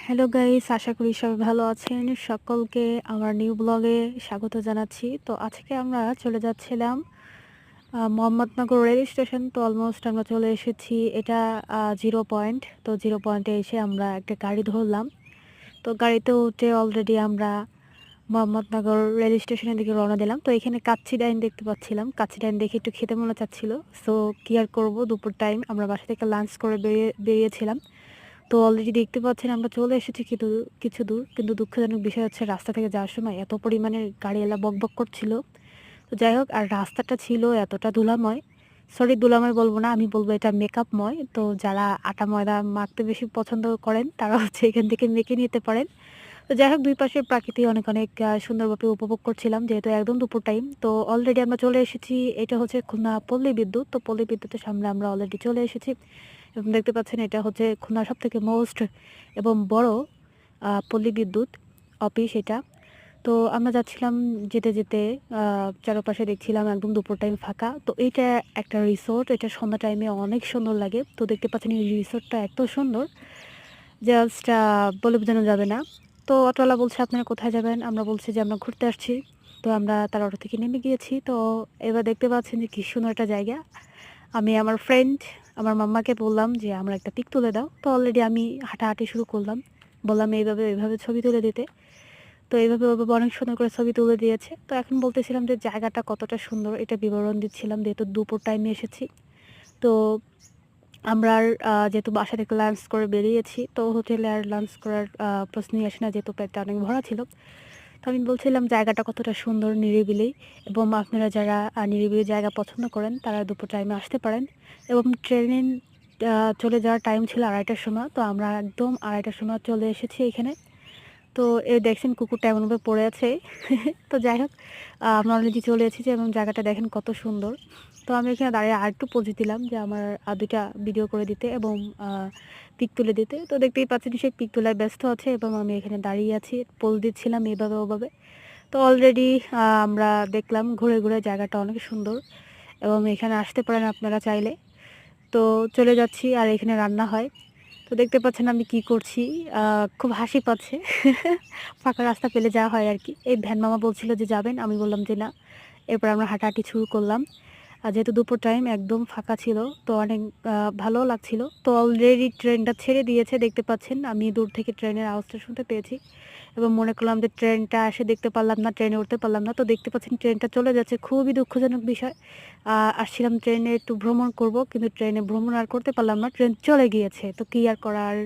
Hello guys, আশা করি সবাই ভালো আছেন। সকলকে আমার নিউ ব্লগে স্বাগত জানাচ্ছি। তো আজকে আমরা চলে যাচ্ছিলাম মোহাম্মদনগর রেল স্টেশন। তো অলমোস্ট আমরা চলে এসেছি। এটা জিরো পয়েন্ট। তো জিরো পয়েন্টে এসে আমরা একটা গাড়ি ধরলাম। তো গাড়িতে উঠে অলরেডি আমরা মোহাম্মদনগর রেল স্টেশনের দিকে রওনা দিলাম। তো এখানে কাচ্চি ডাইন দেখতে পাচ্ছিলাম। কাচ্চি ডাইন দেখে একটু খেতে মনে চাচ্ছিল। সো কি আর করবো, দুপুর টাইম আমরা বাসা থেকে লাঞ্চ করে বেরিয়েছিলাম। তো অলরেডি দেখতে পাচ্ছেন আমরা চলে এসেছি কিছু দূর, কিন্তু দুঃখজনক বিষয় হচ্ছে রাস্তা থেকে যাওয়ার সময় এত পরিমাণে গাড়িওয়ালা বকবক করছিল। তো যাই হোক, আর রাস্তাটা ছিল এতটা ধুলাময়, সরি ধুলাময় বলবো না, আমি বলবো এটা মেকআপময়। তো যারা আটা ময়দা মাখতে বেশি পছন্দ করেন তারা হচ্ছে এখান থেকে মেখে নিতে পারেন। তো যাই হোক, দুই পাশের প্রাকৃতিক অনেক অনেক সুন্দরভাবে উপভোগ করছিলাম, যেহেতু একদম দুপুর টাইম। তো অলরেডি আমরা চলে এসেছি। এটা হচ্ছে খুলনা পল্লী বিদ্যুৎ। তো পল্লী বিদ্যুতের সামনে আমরা অলরেডি চলে এসেছি এবং দেখতে পাচ্ছেন এটা হচ্ছে খুলনার সবথেকে মোস্ট এবং বড় পল্লী বিদ্যুৎ অফিস এটা। তো আমরা যাচ্ছিলাম, যেতে যেতে চারপাশে দেখছিলাম একদম দুপুর টাইম ফাঁকা। তো এইটা একটা রিসোর্ট, এটা সন্ধ্যা টাইমে অনেক সুন্দর লাগে। তো দেখতে পাচ্ছেন এই রিসোর্টটা এত সুন্দর, জাস্ট বলে বোঝানো যাবে না। তো অটোওয়ালা বলছে আপনারা কোথায় যাবেন, আমরা বলছি যে আমরা ঘুরতে আসছি। তো আমরা তার অটো থেকে নেমে গিয়েছি। তো এবার দেখতে পাচ্ছেন যে কি সুন্দর একটা জায়গা। আমি আমার ফ্রেন্ড, আমার মাম্মাকে বললাম যে আমার একটা পিক তুলে দাও। তো অলরেডি আমি হাঁটাহাঁটি শুরু করলাম, বললাম এইভাবে ছবি তুলে দিতে। তো এইভাবে ওভাবে অনেক সুন্দর করে ছবি তুলে দিয়েছে। তো এখন বলতেছিলাম যে জায়গাটা কতটা সুন্দর, এটা বিবরণ দিচ্ছিলাম, যেহেতু দুপুর টাইমে এসেছি। তো আমরা আর যেহেতু বাসা থেকে লাঞ্চ করে বেরিয়েছি, তো হোটেলে আর লাঞ্চ করার প্রশ্নই আসে না, যেহেতু পেটটা অনেক ভরা ছিল। তো আমি বলছিলাম জায়গাটা কতটা সুন্দর, নিরিবিলি। এবং আপনারা যারা নিরিবিলি জায়গা পছন্দ করেন তারা দুপুর টাইমে আসতে পারেন। এবং ট্রেনে চলে যাওয়ার টাইম ছিল 2:30টার সময়। তো আমরা একদম 2:30টার সময় চলে এসেছি এখানে। তো এই দেখছেন কুকুরটা এমনভাবে পড়ে আছে। তো যাই হোক, আমরা অলরেডি চলে এসেছি এবং জায়গাটা দেখেন কত সুন্দর। তো আমি এখানে দাঁড়িয়ে আরেকটু পোজ দিলাম যে আমার 2টা ভিডিও করে দিতে এবং পিক তুলে দিতে। তো দেখতেই পাচ্ছেন সে পিক তোলায় ব্যস্ত আছে এবং আমি এখানে দাঁড়িয়ে আছি, পোজ দিচ্ছিলাম এভাবে ওভাবে। তো অলরেডি আমরা দেখলাম ঘুরে ঘুরে জায়গাটা অনেক সুন্দর এবং এখানে আসতে পারেন আপনারা চাইলে। তো চলে যাচ্ছি, আর এখানে রান্না হয়। তো দেখতে পাচ্ছেন আমি কি করছি, খুব হাসি পাচ্ছে। ফাঁকা রাস্তা পেলে যাওয়া হয় আর কি। এই ভ্যান মামা বলছিল যে যাবেন, আমি বললাম যে না। এরপর আমরা হাঁটাহাঁটি শুরু করলাম। যেহেতু দুপুর টাইম একদম ফাঁকা ছিল, তো অনেক ভালোও লাগছিল। তো অলরেডি ট্রেনটা ছেড়ে দিয়েছে, দেখতে পাচ্ছেন আমি দূর থেকে ট্রেনের আওয়াজটা শুনতে পেয়েছি এবং মনে করলাম যে ট্রেনটা এসে দেখতে পারলাম না, ট্রেনে উঠতে পারলাম না। তো দেখতে পাচ্ছেন ট্রেনটা চলে যাচ্ছে, খুবই দুঃখজনক বিষয়। আসছিলাম ট্রেনে একটু ভ্রমণ করব, কিন্তু ট্রেনে ভ্রমণ আর করতে পারলাম না, ট্রেন চলে গিয়েছে। তো কী আর করার।